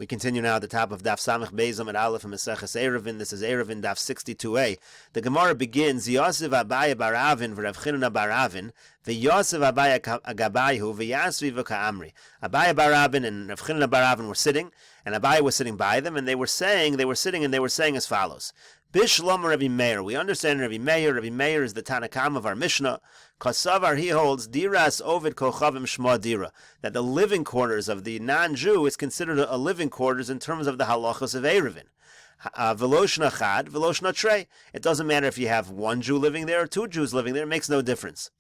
We continue now at the top of Daf Samech Beis Amud Aleph and Meseches Eruvin. This is Eruvin Daf 62a. The Gemara begins, Yosef Abaye bar Avin v'Rav Chinana bar Avin v'Yosef Abaye Agabayhu v'Yasvi v'Ka'amri. Abaye bar Avin and Rav Chinana bar Avin were sitting, and Abaye was sitting by them, and they were saying as follows. Bishlom Rabbi Meir. We understand Rabbi Meir. Rabbi Meir is the Tanakam of our Mishnah. Kasavar, he holds Diras Ovid Kochavim Shma Dira, that the living quarters of the non-Jew is considered a living quarters in terms of the halachos of Eruvin. Veloshna Chad, Veloshna Trey. It doesn't matter if you have one Jew living there or two Jews living there. It makes no difference.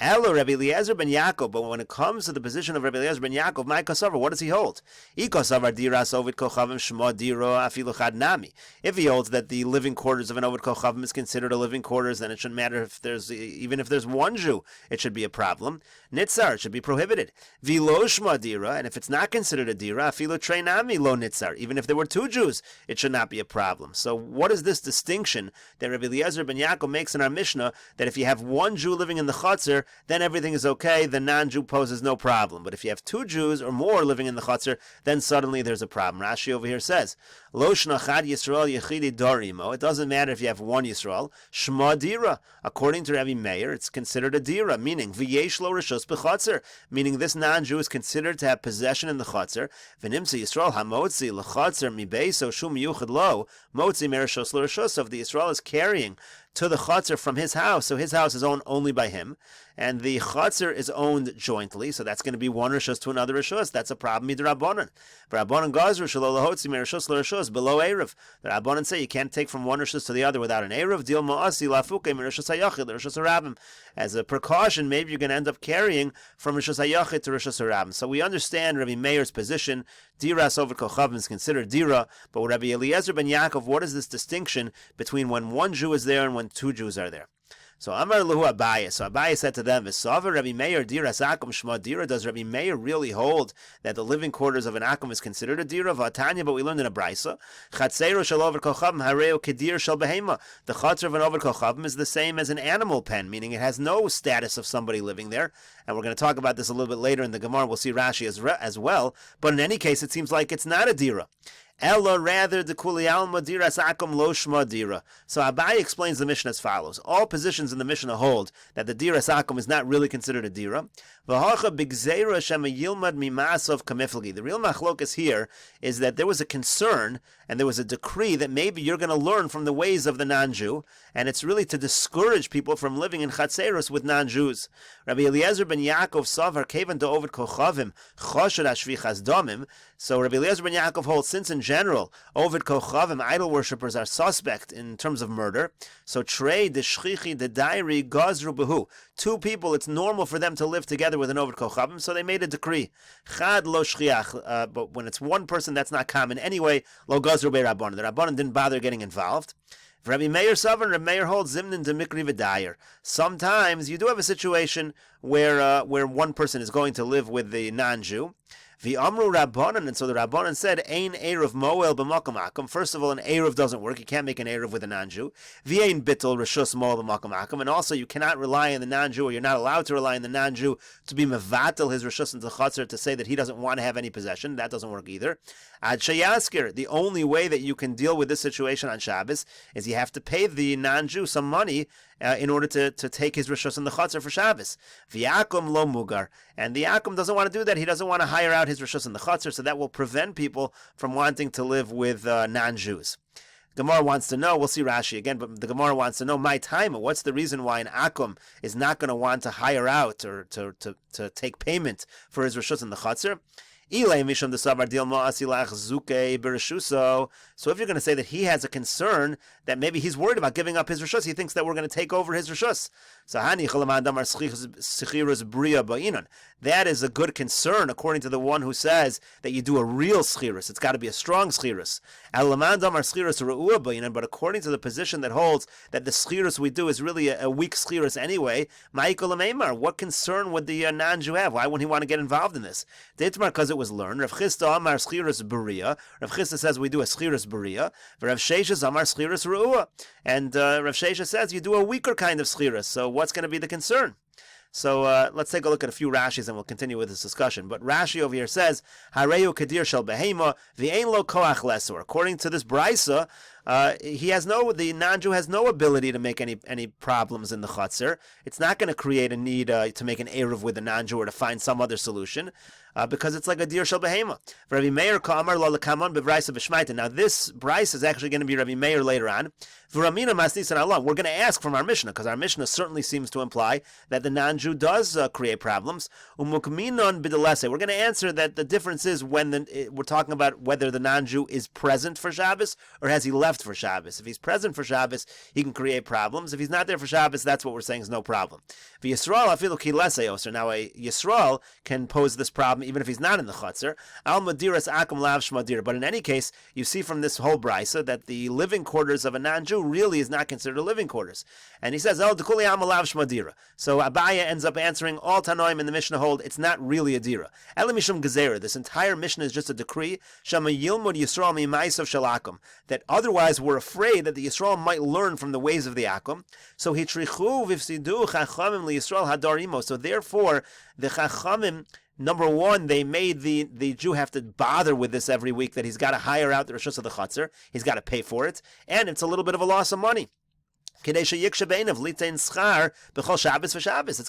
Elo Rabbi Eliezer ben Yaakov, but when it comes to the position of Rabbi Eliezer ben Yaakov, my kasavar, what does he hold? Ikasavar diras ovid kochavim shma diro afilu chad nami. If he holds that the living quarters of an ovid kochavim is considered a living quarters, then it shouldn't matter even if there's one Jew, it should be a problem. Nitzar, it should be prohibited. Vilo shma dira, and if it's not considered a dira, afilu trei nami lo nitzar. Even if there were two Jews, it should not be a problem. So what is this distinction that Rabbi Eliezer ben Yaakov makes in our Mishnah, that if you have one Jew living in the chutzner, then everything is okay, the non-Jew poses no problem. But if you have two Jews or more living in the chutzner, then suddenly there's a problem. Rashi over here says, Lo shna chad Yisrael yechidi dorimo. It doesn't matter if you have one Yisrael. Shma dira. According to Rabbi Meir, it's considered a dira, meaning v'yesh lo rishus b'chutzner, meaning this non-Jew is considered to have possession in the chutzner. V'nimtza Yisrael hamotzi l'chutzner mibeiso shum yuchad lo motzi merishus l'rishus. Of the Yisrael is carrying to the chutzner from his house, so his house is owned only by him, and the chutzner is owned jointly, so that's going to be one rishus to another rishus. That's a problem midrabanan. Rabbanan gazru shelo lahotzi merishus l'rishus below erev. The Rabbanan say you can't take from one rishus to the other without an erev. Dil ma'asi lafuke merishus hayachid l'rishus harabim. As a precaution, maybe you're going to end up carrying from rishus hayachid to rishus harabim. So we understand Rabbi Meir's position. Diras over kochavim is considered dira, but with Rabbi Eliezer ben Yaakov, what is this distinction between when one Jew is there and when two Jews are there? So Amar Lahu Abaye. So Abaye said to them, V'sava Rabbi Meir diras akum shma dira. Does Rabbi Meir really hold that the living quarters of an akum is considered a dira? V'atanya, but we learned in a brisa, Chatzeiro shel over kochavim hareo kedir shel behema. The chatzer of an over kochavim is the same as an animal pen, meaning it has no status of somebody living there. And we're going to talk about this a little bit later in the Gemara. We'll see Rashi as well. But in any case, it seems like it's not a dira. Ella, rather, the kuli alma diras akum lo shma dira. So Abaye explains the Mishnah as follows. All positions in the Mishnah hold that the diras akum is not really considered a dira. V'hacha b'gzeira shema yilmad mimasov kamiflagi. The real machlokas here is that there was a concern and there was a decree that maybe you're going to learn from the ways of the non-Jew, and it's really to discourage people from living in chatzeros with non-Jews. Rabbi Eliezer ben Yaakov savar kevan to ovid kochavim choshad ashvichas domim. So Rabbi Eliezer ben Yaakov holds, since in general ovid kochavim, idol worshippers, are suspect in terms of murder, so trei de shchichi de dairi gazru behu. Two people, it's normal for them to live together with an ovid kochavim, so they made a decree. Chad lo shchiach, but when it's one person, that's not common anyway. Lo gazru be rabbanan. The rabbanan didn't bother getting involved. Rabbi Meir Savin, Rabbi Meir holds zimnin de mikri v'dayer. Sometimes you do have a situation where one person is going to live with the non-Jew. V'amru Rabbanan, and so the Rabbanan said, Ein Erev Moel b'makom akum. First of all, an Erev doesn't work. You can't make an Erev with a non-Jew. V'ein bittul reshus moel b'makom akum. And also, you cannot rely on the non-Jew, or you're not allowed to rely on the non-Jew to be mevatel his reshus into chutzner, to say that he doesn't want to have any possession. That doesn't work either. Ad sheyasker, the only way that you can deal with this situation on Shabbos is you have to pay the non-Jew some money in order to take his reshus in the chutzner for Shabbos. V'yakum lo mugar. And the Yakum doesn't want to do that. He doesn't want to hire out his reshus in the chutzner, so that will prevent people from wanting to live with non-Jews. Gemara wants to know, we'll see Rashi again, but the Gemara wants to know, my time, what's the reason why an Akum is not going to want to hire out or to take payment for his reshus in the chutzner? So if you're going to say that he has a concern that maybe he's worried about giving up his reshus, he thinks that we're going to take over his reshus. That is a good concern according to the one who says that you do a real schirus. It's got to be a strong schirus. But according to the position that holds that the schirus we do is really a weak schirus anyway, what concern would the non-Jew have? Why wouldn't he want to get involved in this? Because it was learned. Rav Chisda amar schirus beria. Rav Chisda says we do a schirus beria. Rav Sheshes amar schirus re'ua. And Rav Sheshes says you do a weaker kind of schirus. So what's going to be the concern? So let's take a look at a few Rashis and we'll continue with this discussion. But Rashi over here says, Hareyu Kadir Shel Behema, V'ein Lo Koach Lesor. According to this Brisa, the non-Jew has no ability to make any problems in the chutzner. It's not going to create a need to make an Eruv with a non-Jew or to find some other solution. Because it's like a dir shel behema. Rabbi Meir kamar lo lekamon b'vraisa b'shmaita. Now this Bryce is actually going to be Rabbi Meir later on. V'ramina masnisan alon. We're going to ask from our Mishnah, because our Mishnah certainly seems to imply that the non-Jew does create problems. Umukminon b'delese. We're going to answer that the difference is when we're talking about whether the non-Jew is present for Shabbos or has he left for Shabbos. If he's present for Shabbos, he can create problems. If he's not there for Shabbos, that's what we're saying is no problem. V'Yisrael afilu ki lese oser. Now a Yisrael can pose this problem even if he's not in the chutzner. Al madiras akum lav shmadir. But in any case, you see from this whole brisa that the living quarters of a non-Jew really is not considered a living quarters. And he says, El dekuli am lav shmadira. So Abaya ends up answering all Tanoim in the Mishnah hold, it's not really a dira. Ela mishum gezerah. This entire Mishnah is just a decree. Shama yilmud Yisrael mi ma'asav shel akum. That otherwise we're afraid that the Yisrael might learn from the ways of the akum. So hitrichu v'fsidu chachamim li Yisrael hadarimo. So therefore, the chachamim, number one, they made the Jew have to bother with this every week, that he's got to hire out the Rishus of the Chutzner, he's got to pay for it, and it's a little bit of a loss of money. It's going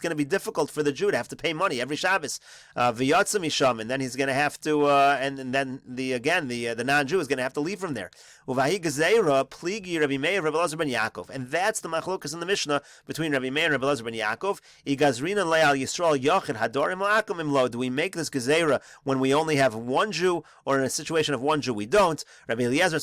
to be difficult for the Jew to have to pay money every Shabbos. And then he's going to have to, and then the non-Jew is going to have to leave from there. And that's the machlokas in the Mishnah between Rabbi Meir and Rabbi Elazar ben Yaakov. Do we make this gezerah when we only have one Jew, or in a situation of one Jew we don't? Rabbi Eliezer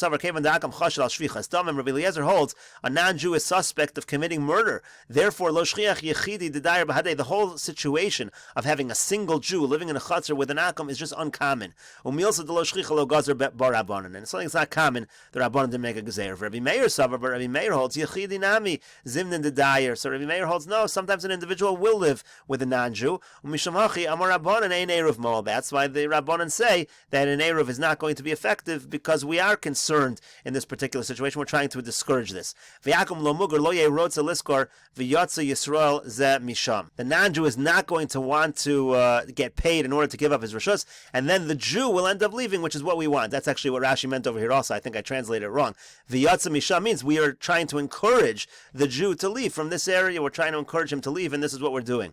holds a non-Jew is suspect of committing murder. Therefore, lo shchiach yechidi d'dayer b'hadei, the whole situation of having a single Jew living in a chutzner with an akum is just uncommon. Umilsa de lo shchiach lo gazer bar rabbanon, and something that's not common, the rabbanon didn't make a gezer. Rabbi Meir savar, but Rabbi Meir holds yechidi nami zimnin d'dayer. So Rabbi Meir holds no, sometimes an individual will live with a non-Jew. Umishamachi amar rabbanon ein eruv moel. That's why the rabbanon say that an eruv is not going to be effective, because we are concerned in this particular situation. We're trying to discourage this. V'yakum lo mugar lo yerotza liskor v'yotza Yisrael ze misham. The non-Jew is not going to want to get paid in order to give up his rishus, and then the Jew will end up leaving, which is what we want. That's actually what Rashi meant over here also. I think I translated it wrong. V'yotza misham means we are trying to encourage the Jew to leave from this area. We're trying to encourage him to leave, and this is what we're doing.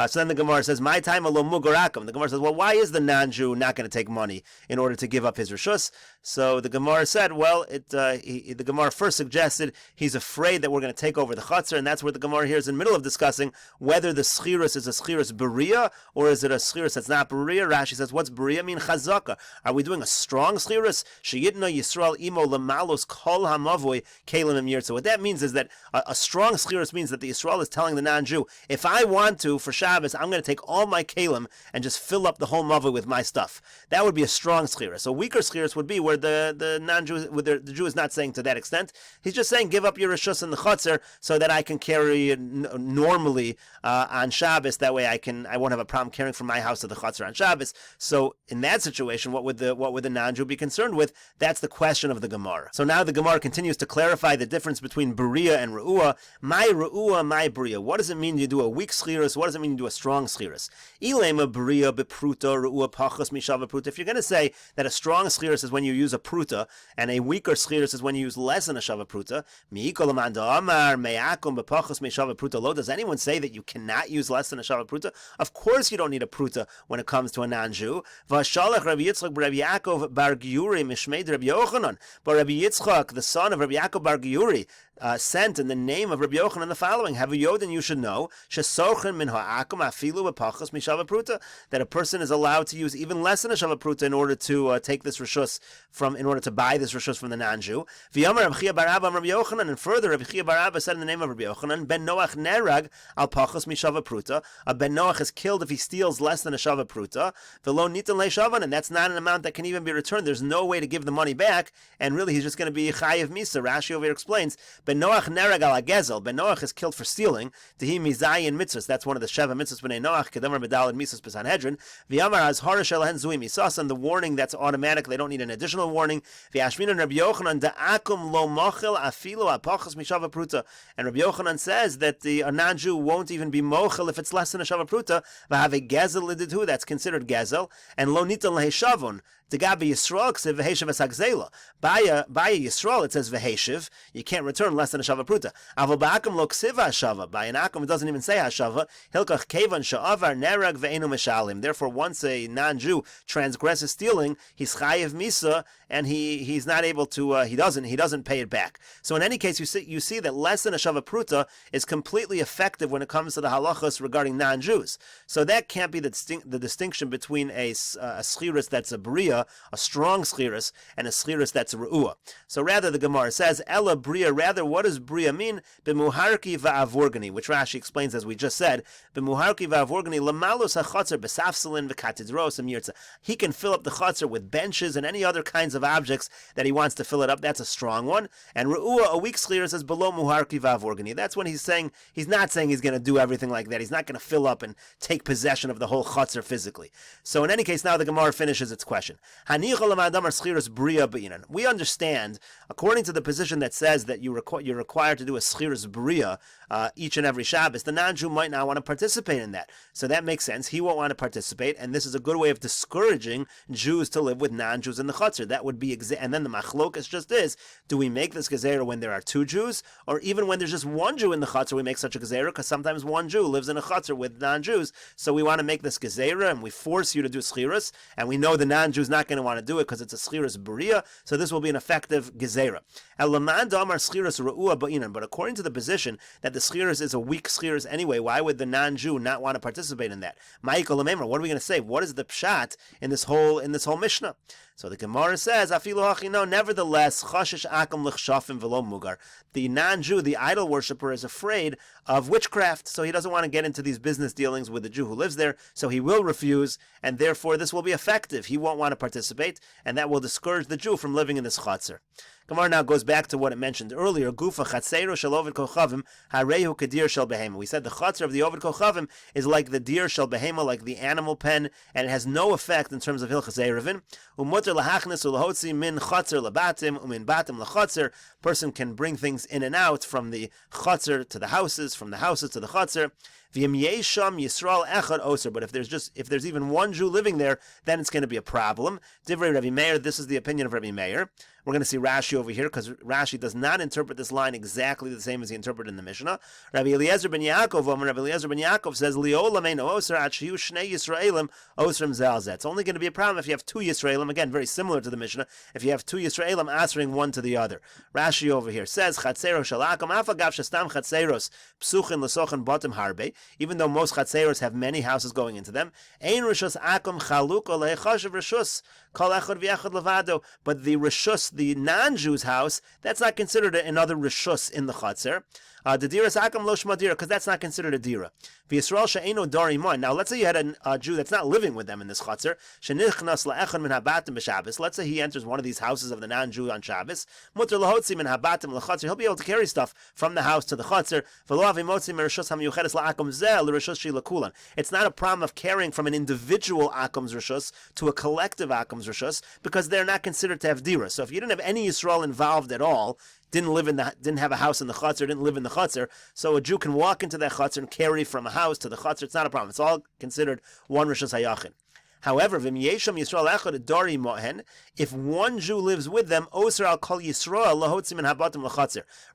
So then the Gemara says, "My time alo mugarakum." The Gemara says, "Well, why is the non-Jew not going to take money in order to give up his rishus?" So the Gemara said, "Well, the Gemara first suggested he's afraid that we're going to take over the chutzner, and that's where the Gemara here is in the middle of discussing whether the schirus is a schirus beria or is it a schirus that's not beria." Rashi says, "What's beria mean? Chazaka? Are we doing a strong schirus? Sheyitna Yisrael imo lemalos kol hamavoy kelim im yirtzu." What that means is that a strong schirus means that the Yisrael is telling the non-Jew, if I want to for Shabbos, I'm going to take all my kalim and just fill up the whole mavah with my stuff. That would be a strong schirus. A weaker schirus would be where the non-Jew, the Jew is not saying to that extent. He's just saying, give up your rishus in the chutzner so that I can carry normally on Shabbos. That way I won't have a problem carrying from my house to the chutzner on Shabbos. So in that situation, what would the non-Jew be concerned with? That's the question of the Gemara. So now the Gemara continues to clarify the difference between beria and re'ua. My re'ua, my beria. What does it mean you do a weak schirus? What does it mean you do a strong schirus? Ilema beria bepruta re'ua pachas mishav pruta. If you're going to say that a strong schirus is when you use a pruta and a weaker schirus is when you use less than a shava pruta, does anyone say that you cannot use less than a shava pruta? Of course you don't need a pruta when it comes to a non-Jew. But Rabbi Yitzchak, the son of Rabbi Yaakov bar Giuri, sent in the name of Rabbi Yochanan the following: Have a yodin, you should know that a person is allowed to use even less than a shava pruta in order to take this rishus in order to buy this rishus from the non-Jew. And further, Rabbi Chia bar Abba said in the name of Rabbi Yochanan, Ben Noach nerag al pachas mishava pruta. A Ben Noach is killed if he steals less than a shava pruta. V'lo nitan le'shavan, and that's not an amount that can even be returned. There's no way to give the money back, and really he's just going to be chayiv misa. Rashi over here explains, Ben Noach nerag al hagezel. Ben Noach is killed for stealing. Tehi mizayin mitzvahs. That's one of the Sheva mitzvahs. B'nei Noach kedamar medalad misas b'Sanhedrin. V'yamar az harash elahen zuim misas. And the warning that's automatic. They don't need an additional warning. V'yashminan Rabbi Yochanan da'akum lo mochel afilu apachas mishava pruta. And Rabbi Yochanan says that a non-Jew won't even be mochel if it's less than a shava pruta. V'have gezel lididhu. That's considered gezel. And lo nitan leheshavon. Degabi Yisrael ksev v'heshav esagzela. By Yisrael it says v'heshav. You can't return less than a shava pruta. Aval ba'akum lo ksiva hashava. By an akum it doesn't even say hashava. Hilkach kevan sha'avar nerag ve'enu mishalim. Therefore, once a non-Jew transgresses stealing, he's chayiv misa, and he's not able to. He doesn't pay it back. So in any case, you see that less than a shava pruta is completely effective when it comes to the halachos regarding non-Jews. So that can't be the distinction between a schiras that's a bria, a strong schiras, and a schiras that's a re'ua. So rather, the Gemara says, Ella bria, rather, what does bria mean? B'muharki va'avorgani, which Rashi explains, as we just said, b'muharki va'avorgani, lamalos ha'chotzer b'safsalin v'katidros amyirtza. He can fill up the chotzer with benches and any other kinds of objects that he wants to fill it up. That's a strong one. And re'ua, a weak schiras, says below muharki va'avorgani. That's when he's not saying he's going to do everything like that. He's not going to fill up and take possession of the whole chotzer physically. So in any case, now the Gemara finishes its question. We understand, according to the position that says that you're required to do a schiras bria each and every Shabbos, the non-Jew might not want to participate in that. So that makes sense. He won't want to participate, and this is a good way of discouraging Jews to live with non-Jews in the chutzner. That would be, and then the machlokas just is, do we make this gezerah when there are two Jews, or even when there's just one Jew in the chutzner, we make such a gezerah, because sometimes one Jew lives in a chutzner with non-Jews, so we want to make this gezerah, and we force you to do schiras, and we know the non-Jew's not going to want to do it because it's a schiras bria, so this will be an effective gezerah. But according to the position that the schiras is a weak schiras anyway, why would the non-Jew not want to participate in that? What are we going to say? What is the pshat in this whole Mishnah? So the Gemara says, nevertheless, the non-Jew, the idol worshiper, is afraid of witchcraft, so he doesn't want to get into these business dealings with the Jew who lives there, so he will refuse, and therefore this will be effective. He won't want to participate, and that will discourage the Jew from living in this chutzner. Gemara now goes back to what it mentioned earlier. Gufa chatzeiro shel ovid kochavim harehu kedir shel behema. We said the chutzner of the ovid kochavim is like the deer shel behema, like the animal pen, and it has no effect in terms of hilchas eruvin. Umuter lahachnis ulahotzi min chutzner labatim umin batim lachutzer. Person can bring things in and out from the chutzner to the houses, from the houses to the chutzner. V'im yesham Yisrael echad oser. But if there's even one Jew living there, then it's going to be a problem. Divrei Rabbi Meir. This is the opinion of Rabbi Meir. We're going to see Rashi over here because Rashi does not interpret this line exactly the same as he interpreted in the Mishnah. Rabbi Eliezer ben Yaakov says, it's only going to be a problem if you have two Yisraelim. Again, very similar to the Mishnah. If you have two Yisraelim answering one to the other. Rashi over here says, even though most chatzeros have many houses going into them, but the rishus, the non-Jew's house, that's not considered another rishus in the chutzner. The dira sakam lo shma dira, because that's not considered a dira. V'Yisrael she'eno darimon. Now, let's say you had a Jew that's not living with them in this chutzner. Shenichnas la'echad min habatim b'Shabbos. Let's say he enters one of these houses of the non-Jew on Shabbos. Muter lahotzi min habatim l'chutzner. He'll be able to carry stuff from the house to the chutzner. V'lo avimotzi mirishus hamiyuchedes la'akum zeh l'rishus shilakulan. It's not a problem of carrying from an individual akum's rishus to a collective akum's rishus, because they're not considered to have dira. So if you didn't have any Yisrael involved at all, didn't have a house in the chutzner, didn't live in the chutzner, so a Jew can walk into that chutzner and carry from a house to the chutzner. It's not a problem. It's all considered one rishus hayachin. However, if one Jew lives with them,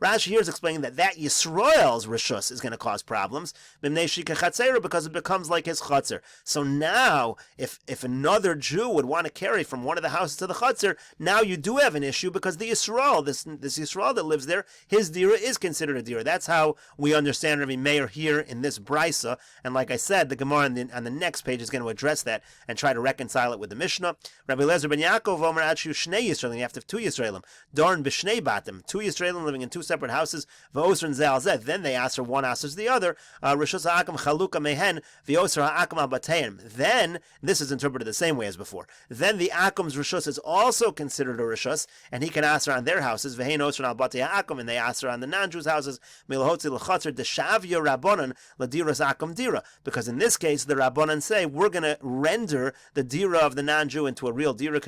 Rashi here is explaining that Yisrael's rishus is going to cause problems because it becomes like his chutzner. So now, if another Jew would want to carry from one of the houses to the chutzner, now you do have an issue because the Yisrael, this Yisrael that lives there, his dira is considered a dira. That's how we understand Rabbi Meir here in this brisa. And like I said, the Gemara on the next page is going to address that and and try to reconcile it with the Mishnah. Rabbi Lezer ben Yaakov Omer Adshu Shnei Yisraelim. You have to have 2 Yisraelim. Dorn b'Shnei Batim. 2 Yisraelim living in 2 separate houses. V'Osrin Ze'al Zeh. Then they answer, one answers the other. Rishus ha'akam chaluka mehen v'Osr ha'akam al-bateim. Then, this is interpreted the same way as before. Then the akam's rishus is also considered a rishus, and he can answer on their houses. V'hein Osrin al-batei ha'akam, and they answer on the non-Jews' houses. Milahotzi l'chatzer deshavya rabbanan l'diras akam dira. Because in this case, the rabbanan say, we're going to render the dira of the non-Jew into a real dira,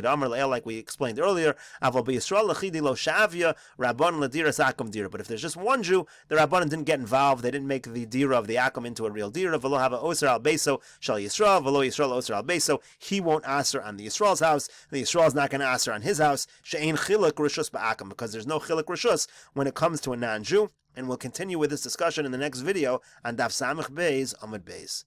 like we explained earlier. But if there's just one Jew, the rabbanan didn't get involved. They didn't make the dira of the akum into a real dira. He won't answer on the Yisrael's house. The Yisrael's not going to answer on his house. Because there's no chiluk rishus when it comes to a non-Jew. And we'll continue with this discussion in the next video on Daf Samech Beis Amud Beis.